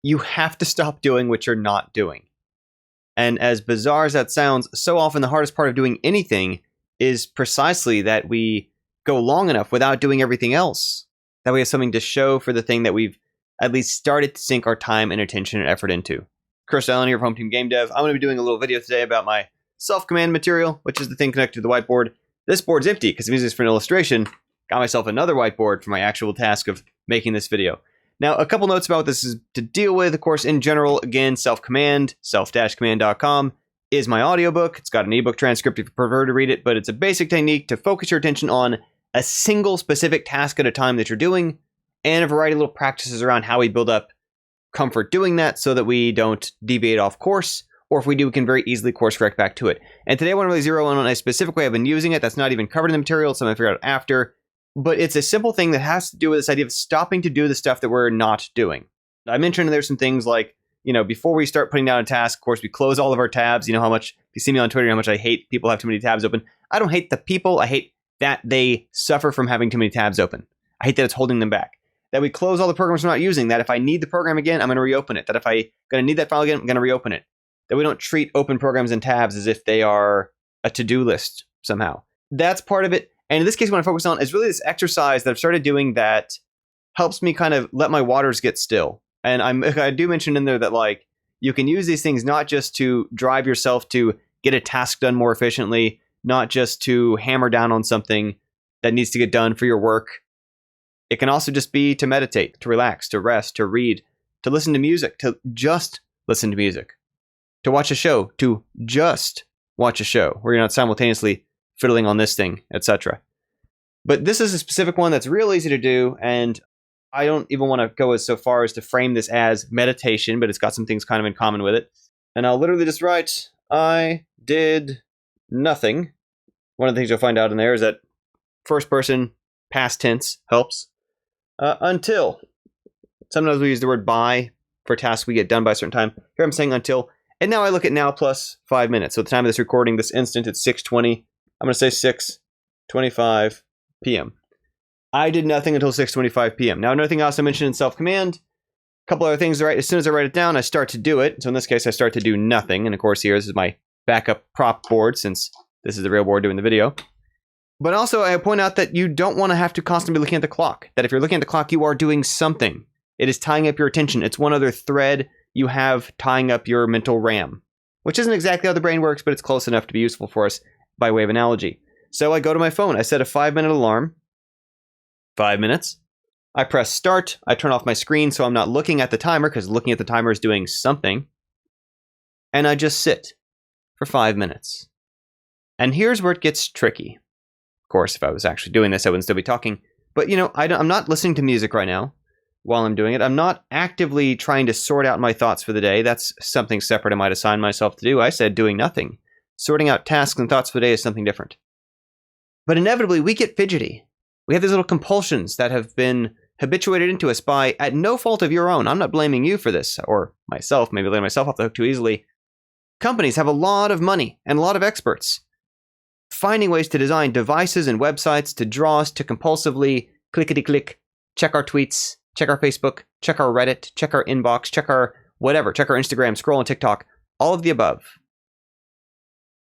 you have to stop doing what you're not doing. And as bizarre as that sounds, so often the hardest part of doing anything is precisely that we go long enough without doing everything else. That we have something to show for the thing that we've at least started to sink our time and attention and effort into. Chris Allen here from Home Team Game Dev. I'm going to be doing a little video today about my self-command material, which is the thing connected to the whiteboard. This board's empty because I'm using this for an illustration. Got myself another whiteboard for my actual task of making this video. Now, a couple notes about what this is to deal with. Of course, in general, again, self-command, self-command.com is my audiobook. It's got an ebook transcript if you prefer to read it, but it's a basic technique to focus your attention on a single specific task at a time that you're doing, and a variety of little practices around how we build up comfort doing that so that we don't deviate off course, or if we do, we can very easily course correct back to it. And today I want to really zero in on a specific way I've been using it that's not even covered in the material, so I'm going to figure out after. But it's a simple thing that has to do with this idea of stopping to do the stuff that we're not doing. I mentioned there's some things like, before we start putting down a task, of course, we close all of our tabs. You know how much, if you see me on Twitter, how much I hate people have too many tabs open. I don't hate the people. I hate that they suffer from having too many tabs open. I hate that it's holding them back. That we close all the programs we're not using. That if I need the program again, I'm going to reopen it. That if I'm going to need that file again, I'm going to reopen it. That we don't treat open programs and tabs as if they are a to-do list somehow. That's part of it. And in this case, what I focus on is really this exercise that I've started doing that helps me kind of let my waters get still. And I do mention in there that you can use these things not just to drive yourself to get a task done more efficiently, not just to hammer down on something that needs to get done for your work. It can also just be to meditate, to relax, to rest, to read, to listen to music, to just listen to music, to watch a show, to just watch a show where you're not simultaneously fiddling on this thing, etc. But this is a specific one that's real easy to do, and I don't even want to go so far as to frame this as meditation, but it's got some things kind of in common with it. And I'll literally just write, I did nothing. One of the things you'll find out in there is that first person past tense helps. Until. Sometimes we use the word by for tasks we get done by a certain time. Here I'm saying until. And now I look at now plus 5 minutes. So at the time of this recording, this instant, it's 6:20. I'm going to say 6:25 p.m. I did nothing until 6:25 p.m. Now, another thing else I mentioned in self-command, a couple other things, right? As soon as I write it down, I start to do it. So in this case, I start to do nothing. And of course, here, this is my backup prop board since this is the real board doing the video. But also, I point out that you don't want to have to constantly be looking at the clock. That if you're looking at the clock, you are doing something. It is tying up your attention. It's one other thread you have tying up your mental RAM, which isn't exactly how the brain works, but it's close enough to be useful for us by way of analogy. So I go to my phone. I set a 5-minute alarm. 5 minutes. I press start. I turn off my screen so I'm not looking at the timer because looking at the timer is doing something. And I just sit for 5 minutes. And here's where it gets tricky. Of course, if I was actually doing this, I wouldn't still be talking. But, I'm not listening to music right now while I'm doing it. I'm not actively trying to sort out my thoughts for the day. That's something separate I might assign myself to do. I said doing nothing. Sorting out tasks and thoughts for the day is something different. But inevitably, we get fidgety. We have these little compulsions that have been habituated into us by, at no fault of your own. I'm not blaming you for this, or myself, maybe letting myself off the hook too easily. Companies have a lot of money and a lot of experts finding ways to design devices and websites to draw us to compulsively clickety-click, check our tweets, check our Facebook, check our Reddit, check our inbox, check our whatever, check our Instagram, scroll on TikTok, all of the above.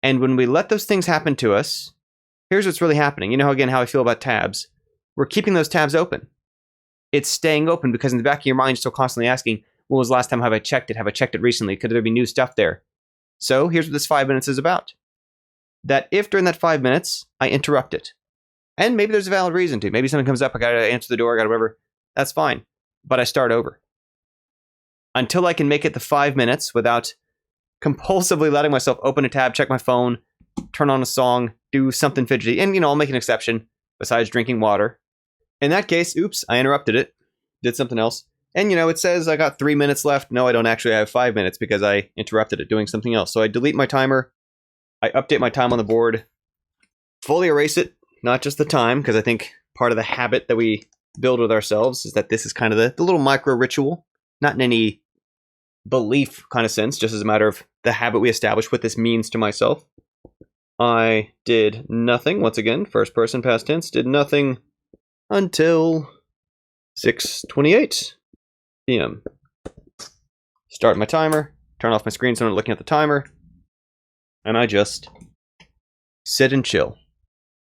And when we let those things happen to us, here's what's really happening. You know, again, how I feel about tabs. We're keeping those tabs open. It's staying open because in the back of your mind, you're still constantly asking, when was the last time have I checked it? Have I checked it recently? Could there be new stuff there? So here's what this 5 minutes is about. That if during that 5 minutes, I interrupt it, and maybe there's a valid reason to. Maybe something comes up, I got to answer the door, I got to whatever. That's fine. But I start over. Until I can make it the 5 minutes without compulsively letting myself open a tab, check my phone, turn on a song, do something fidgety. And, I'll make an exception besides drinking water. In that case, oops, I interrupted it, did something else. And, it says I got 3 minutes left. No, I don't actually have 5 minutes because I interrupted it doing something else. So I delete my timer. I update my time on the board, fully erase it, not just the time, because I think part of the habit that we build with ourselves is that this is kind of the little micro ritual, not in any belief kind of sense, just as a matter of the habit we establish, what this means to myself. I did nothing. Once again, first person past tense, did nothing until 6:28 p.m. start my timer, turn off my screen so I'm not looking at the timer, and I just sit and chill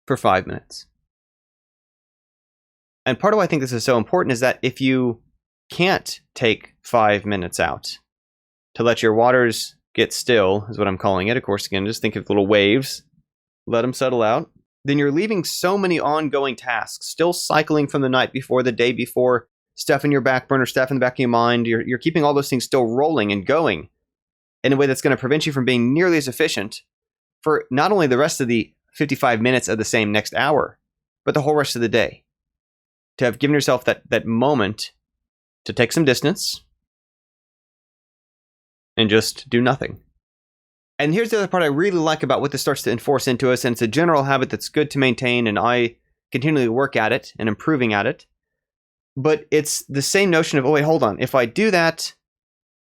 for 5 minutes. And part of why I think this is so important is that if you can't take 5 minutes out to let your waters get still, is what I'm calling it. Of course, again, just think of little waves, let them settle out. Then you're leaving so many ongoing tasks, still cycling from the night before, the day before, stuff in your back burner, stuff in the back of your mind. You're keeping all those things still rolling and going in a way that's going to prevent you from being nearly as efficient for not only the rest of the 55 minutes of the same next hour, but the whole rest of the day. To have given yourself that moment to take some distance and just do nothing. And here's the other part I really like about what this starts to enforce into us, and it's a general habit that's good to maintain, and I continually work at it and improving at it. But it's the same notion of, oh wait, hold on. If I do that,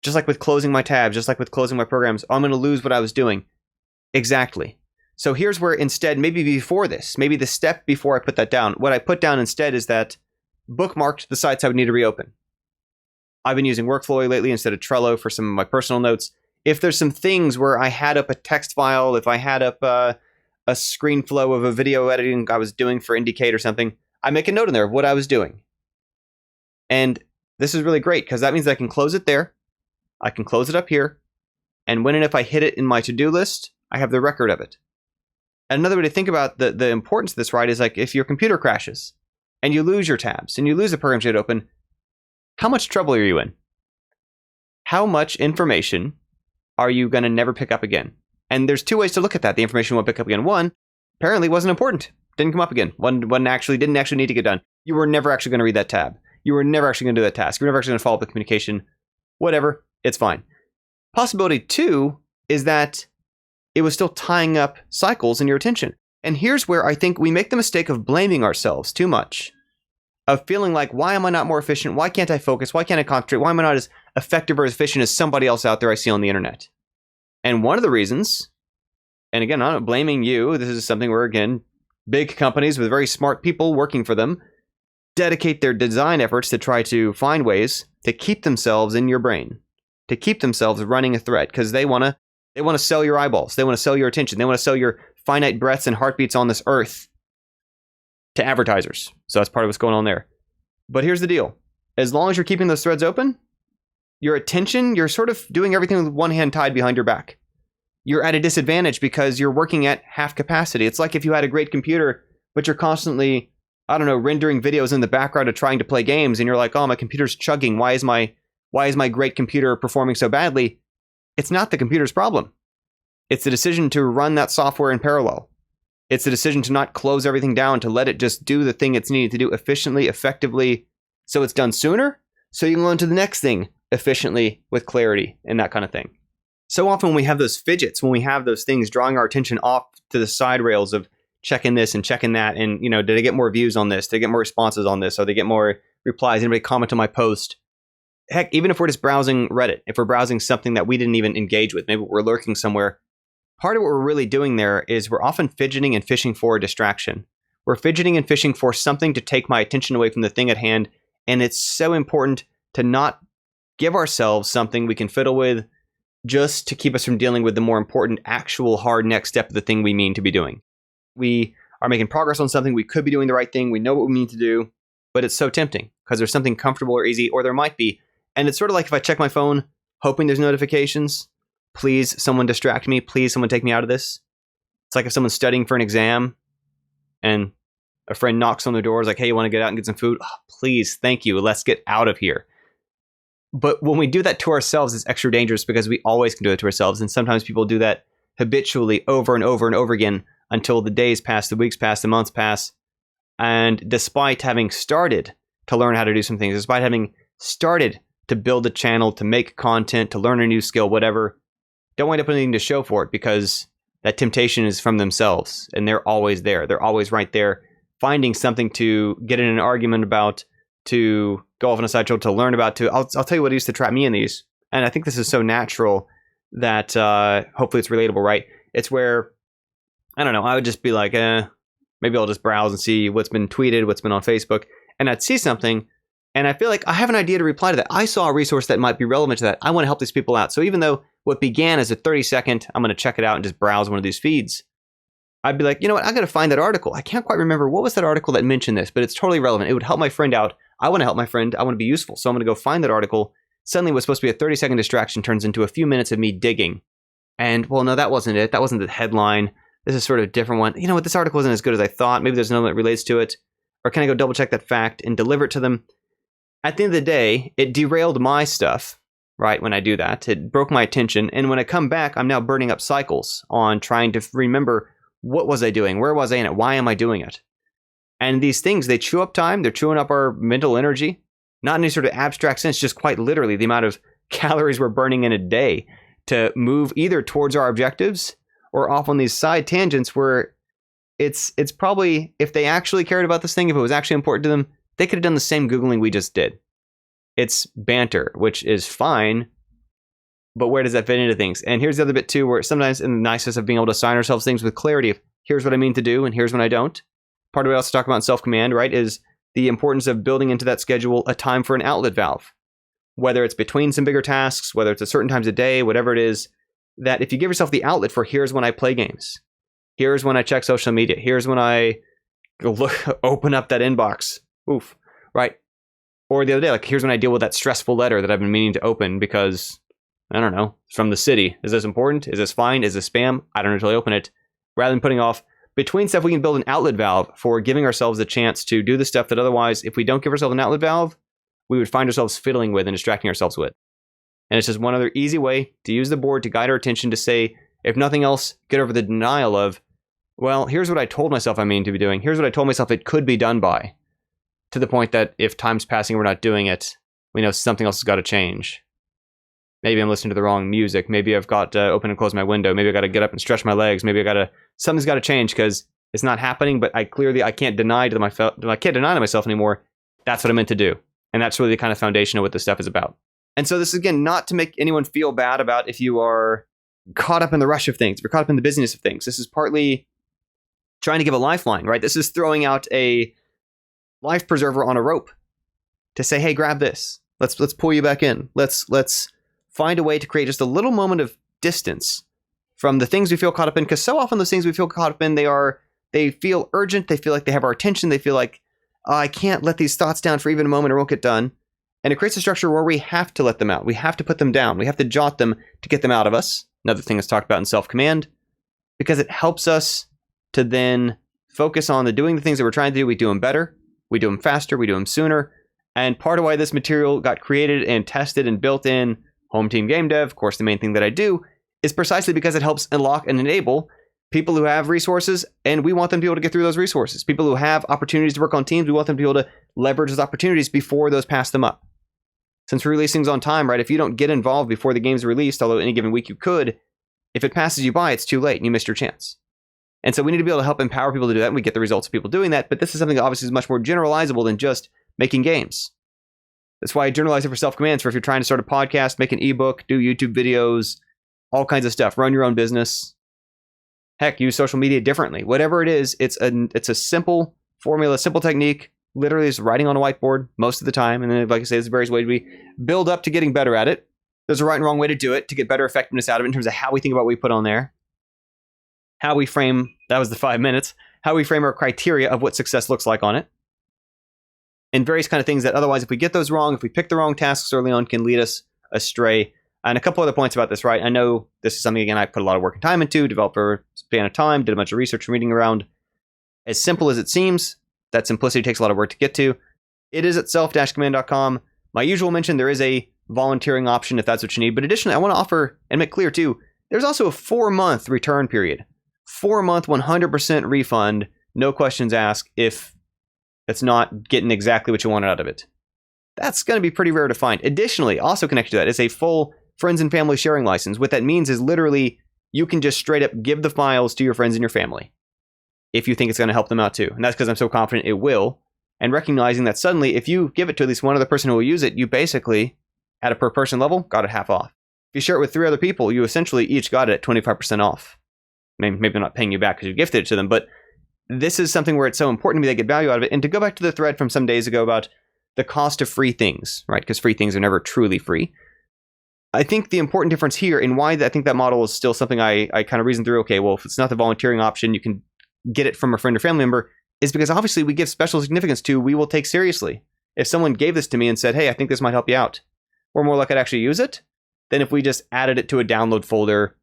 just like with closing my tabs, just like with closing my programs, I'm going to lose what I was doing. Exactly. So here's where instead, maybe before this, maybe the step before I put that down, what I put down instead is that bookmarked the sites I would need to reopen. I've been using Workflowy lately instead of Trello for some of my personal notes. If there's some things where I had up a text file, if I had up a screen flow of a video editing I was doing for Indicate or something, I make a note in there of what I was doing. And this is really great because that means I can close it there. I can close it up here. And when and if I hit it in my to-do list, I have the record of it. And another way to think about the importance of this, right, is like if your computer crashes and you lose your tabs and you lose the programs you had open, how much trouble are you in? How much information are you going to never pick up again? And there's two ways to look at that. The information you won't pick up again. One, apparently wasn't important. Didn't come up again. One didn't actually need to get done. You were never actually going to read that tab. You were never actually going to do that task. You were never actually going to follow up the communication. Whatever. It's fine. Possibility two is that it was still tying up cycles in your attention. And here's where I think we make the mistake of blaming ourselves too much. Of feeling like, why am I not more efficient? Why can't I focus? Why can't I concentrate? Why am I not as effective or as efficient as somebody else out there I see on the internet? And one of the reasons, and again, I'm not blaming you. This is something where, again, big companies with very smart people working for them dedicate their design efforts to try to find ways to keep themselves in your brain, to keep themselves running a thread, because they want to sell your eyeballs. They want to sell your attention. They want to sell your finite breaths and heartbeats on this earth to advertisers. So that's part of what's going on there. But here's the deal. As long as you're keeping those threads open, your attention, you're sort of doing everything with one hand tied behind your back. You're at a disadvantage because you're working at half capacity. It's like if you had a great computer, but you're constantly, rendering videos in the background of trying to play games, and you're like, oh, my computer's chugging. Why is my great computer performing so badly? It's not the computer's problem. It's the decision to run that software in parallel. It's the decision to not close everything down, to let it just do the thing it's needed to do efficiently, effectively, so it's done sooner, so you can go on to the next thing efficiently with clarity and that kind of thing. So often when we have those fidgets, when we have those things drawing our attention off to the side rails of checking this and checking that, and, did I get more views on this? Did I get more responses on this? Or did I get more replies? Anybody comment on my post? Heck, even if we're just browsing Reddit, if we're browsing something that we didn't even engage with, maybe we're lurking somewhere, part of what we're really doing there is we're often fidgeting and fishing for a distraction. We're fidgeting and fishing for something to take my attention away from the thing at hand. And it's so important to not give ourselves something we can fiddle with just to keep us from dealing with the more important, actual hard next step of the thing we mean to be doing. We are making progress on something. We could be doing the right thing. We know what we mean to do, but it's so tempting because there's something comfortable or easy, or there might be. And it's sort of like if I check my phone, hoping there's notifications. Please, someone distract me. Please, someone take me out of this. It's like if someone's studying for an exam and a friend knocks on their door, is like, hey, you want to get out and get some food? Oh, please, thank you. Let's get out of here. But when we do that to ourselves, it's extra dangerous because we always can do it to ourselves. And sometimes people do that habitually over and over and over again until the days pass, the weeks pass, the months pass. And despite having started to learn how to do some things, despite having started to build a channel, to make content, to learn a new skill, whatever, don't wind up with anything to show for it because that temptation is from themselves and they're always there. They're always right there, finding something to get in an argument about, to go off on a side trail, to learn about, I'll tell you what used to trap me in these. And I think this is so natural that hopefully it's relatable, right? It's where, I would just be like, maybe I'll just browse and see what's been tweeted, what's been on Facebook. And I'd see something And I feel like I have an idea to reply to that. I saw a resource that might be relevant to that. I want to help these people out. So even though what began as a 30-second, I'm going to check it out and just browse one of these feeds, I'd be like, you know what? I got to find that article. I can't quite remember what was that article that mentioned this, but it's totally relevant. It would help my friend out. I want to help my friend. I want to be useful. So I'm going to go find that article. Suddenly what's supposed to be a 30-second distraction turns into a few minutes of me digging. And, well, no, that wasn't it. That wasn't the headline. This is sort of a different one. You know what? This article isn't as good as I thought. Maybe there's another that relates to it. Or can I go double check that fact and deliver it to them? At the end of the day, it derailed my stuff, right, when I do that. It broke my attention. And when I come back, I'm now burning up cycles on trying to remember, what was I doing? Where was I in it? Why am I doing it? And these things, they chew up time. They're chewing up our mental energy. Not in any sort of abstract sense, just quite literally the amount of calories we're burning in a day to move either towards our objectives or off on these side tangents where it's probably, if they actually cared about this thing, if it was actually important to them, they could have done the same Googling we just did. It's banter, which is fine, but where does that fit into things? And here's the other bit too, where sometimes in the nicest of being able to assign ourselves things with clarity of, here's what I mean to do and here's when I don't. Part of what I also talk about in self-command, right, is the importance of building into that schedule a time for an outlet valve. Whether it's between some bigger tasks, whether it's at certain times of day, whatever it is, that if you give yourself the outlet for, here's when I play games, here's when I check social media, here's when I open up that inbox, oof, right? Or the other day, like, here's when I deal with that stressful letter that I've been meaning to open because, I don't know, it's from the city. Is this important? Is this fine? Is this spam? I don't usually open it. Rather than putting off between stuff, we can build an outlet valve for giving ourselves a chance to do the stuff that otherwise, if we don't give ourselves an outlet valve, we would find ourselves fiddling with and distracting ourselves with. And it's just one other easy way to use the board to guide our attention to say, if nothing else, get over the denial of, well, here's what I told myself I mean to be doing. Here's what I told myself it could be done by. To the point that if time's passing and we're not doing it, we know something else has got to change. Maybe I'm listening to the wrong music. Maybe I've got to open and close my window. Maybe I got to get up and stretch my legs. Maybe something's got to change because it's not happening. But I can't deny to myself anymore. That's what I meant to do, and that's really the kind of foundation of what this stuff is about. And so this is, again, not to make anyone feel bad about if you are caught up in the rush of things, if you're caught up in the busyness of things. This is partly trying to give a lifeline, right? This is throwing out a life preserver on a rope to say, hey, grab this. Let's pull you back in. Let's find a way to create just a little moment of distance from the things we feel caught up in, because so often those things we feel caught up in, they feel urgent, they feel like they have our attention, they feel like, I can't let these thoughts down for even a moment or it won't get done. And it creates a structure where we have to let them out. We have to put them down. We have to jot them to get them out of us. Another thing that's talked about in self-command, because it helps us to then focus on doing the things that we're trying to do. We do them better. We do them faster. We do them sooner. And part of why this material got created and tested and built in Home Team Game Dev, of course, the main thing that I do, is precisely because it helps unlock and enable people who have resources, and we want them to be able to get through those resources. People who have opportunities to work on teams, we want them to be able to leverage those opportunities before those pass them up. Since we release things on time, right, if you don't get involved before the game's released, although any given week you could, if it passes you by, it's too late and you missed your chance. And so we need to be able to help empower people to do that, and we get the results of people doing that, but this is something that obviously is much more generalizable than just making games. That's why I generalize it for self-commands, for if you're trying to start a podcast, make an ebook, do YouTube videos, all kinds of stuff, run your own business. Heck, use social media differently. Whatever it is, it's a simple formula, simple technique, literally is writing on a whiteboard most of the time. And then, like I say, there's various ways we build up to getting better at it. There's a right and wrong way to do it to get better effectiveness out of it in terms of how we think about what we put on there. How we frame, that was the 5 minutes, how we frame our criteria of what success looks like on it. And various kind of things that otherwise, if we get those wrong, if we pick the wrong tasks early on, can lead us astray. And a couple other points about this, right? I know this is something, again, I put a lot of work and time into, developed over a span of time, did a bunch of research and reading around. As simple as it seems, that simplicity takes a lot of work to get to. It is at self-command.com. My usual mention, there is a volunteering option if that's what you need. But additionally, I want to offer and make clear too, there's also a 4-month return period. 4-month, 100% refund, no questions asked if it's not getting exactly what you wanted out of it. That's going to be pretty rare to find. Additionally, also connected to that is a full friends and family sharing license. What that means is literally you can just straight up give the files to your friends and your family if you think it's going to help them out too. And that's because I'm so confident it will. And recognizing that suddenly, if you give it to at least one other person who will use it, you basically, at a per person level, got it half off. If you share it with 3 other people, you essentially each got it at 25% off. Maybe they're not paying you back because you gifted it to them, but this is something where it's so important to me they get value out of it. And to go back to the thread from some days ago about the cost of free things, right? Because free things are never truly free. I think the important difference here and why I think that model is still something I kind of reason through, okay, well, if it's not the volunteering option, you can get it from a friend or family member, is because obviously we give special significance to we will take seriously. If someone gave this to me and said, hey, I think this might help you out, we're more likely to actually use it than if we just added it to a download folder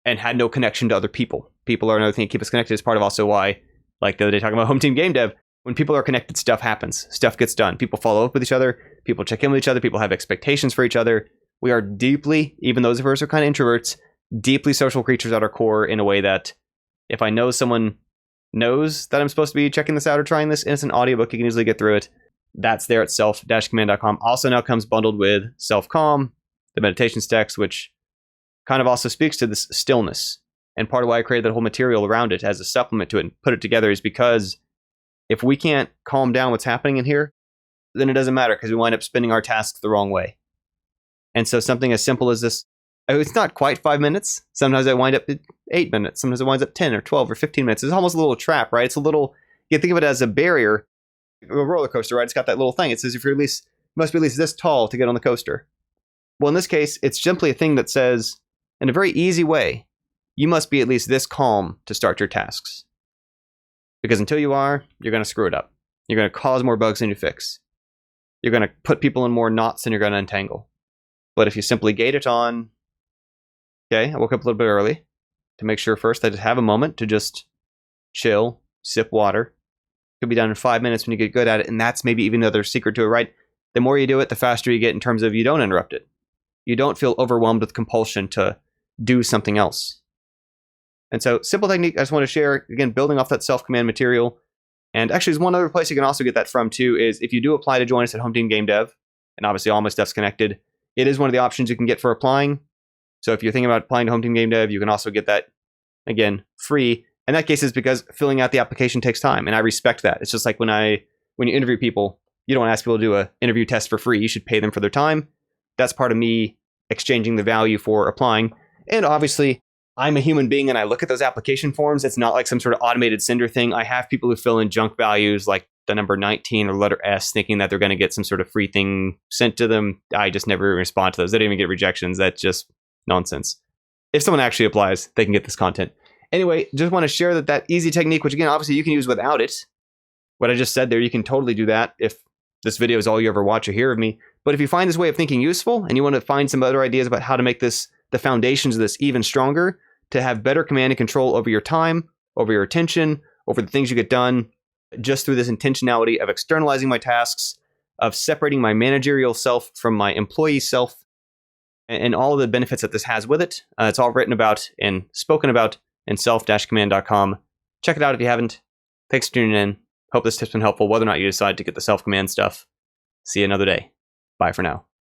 and had no connection to other people. People are another thing that keep us connected is part of also why, like the other day talking about Home Team Game Dev, when people are connected, stuff happens. Stuff gets done. People follow up with each other. People check in with each other. People have expectations for each other. We are deeply, even those of us who are kind of introverts, deeply social creatures at our core in a way that if I know someone knows that I'm supposed to be checking this out or trying this, and it's an audiobook, you can easily get through it. That's there at self-command.com. Also now comes bundled with Self-Calm, the meditations text, which kind of also speaks to this stillness. And part of why I created that whole material around it as a supplement to it and put it together is because if we can't calm down what's happening in here, then it doesn't matter because we wind up spinning our tasks the wrong way. And so something as simple as this, it's not quite 5 minutes. Sometimes I wind up at 8 minutes. Sometimes it winds up 10 or 12 or 15 minutes. It's almost a little trap, right? It's a little, you can think of it as a barrier, a roller coaster, right? It's got that little thing. It says if you're at least, must be at least this tall to get on the coaster. Well, in this case, it's simply a thing that says, in a very easy way, you must be at least this calm to start your tasks. Because until you are, you're going to screw it up. You're going to cause more bugs than you fix. You're going to put people in more knots than you're going to untangle. But if you simply gate it on, okay, I woke up a little bit early to make sure first I just have a moment to just chill, sip water. It could be done in 5 minutes when you get good at it, and that's maybe even another secret to it, right? The more you do it, the faster you get in terms of you don't interrupt it. You don't feel overwhelmed with compulsion to do something else. And so, simple technique I just want to share, again, building off that self-command material. And actually, there's one other place you can also get that from, too, is if you do apply to join us at Home Team Game Dev, and obviously all my stuff's connected, it is one of the options you can get for applying. So if you're thinking about applying to Home Team Game Dev, you can also get that, again, free. In that case, is because filling out the application takes time, and I respect that. It's just like when you interview people, you don't ask people to do an interview test for free. You should pay them for their time. That's part of me exchanging the value for applying. And obviously, I'm a human being, and I look at those application forms. It's not like some sort of automated sender thing. I have people who fill in junk values like the number 19 or letter S, thinking that they're going to get some sort of free thing sent to them. I just never respond to those. They don't even get rejections. That's just nonsense. If someone actually applies, they can get this content. Anyway, just want to share that easy technique, which again, obviously you can use without it. What I just said there, you can totally do that if this video is all you ever watch or hear of me. But if you find this way of thinking useful and you want to find some other ideas about how to make this, the foundations of this even stronger, to have better command and control over your time, over your attention, over the things you get done, just through this intentionality of externalizing my tasks, of separating my managerial self from my employee self, and all of the benefits that this has with it. It's all written about and spoken about in self-command.com. Check it out if you haven't. Thanks for tuning in. Hope this tip's been helpful, whether or not you decide to get the self-command stuff. See you another day. Bye for now.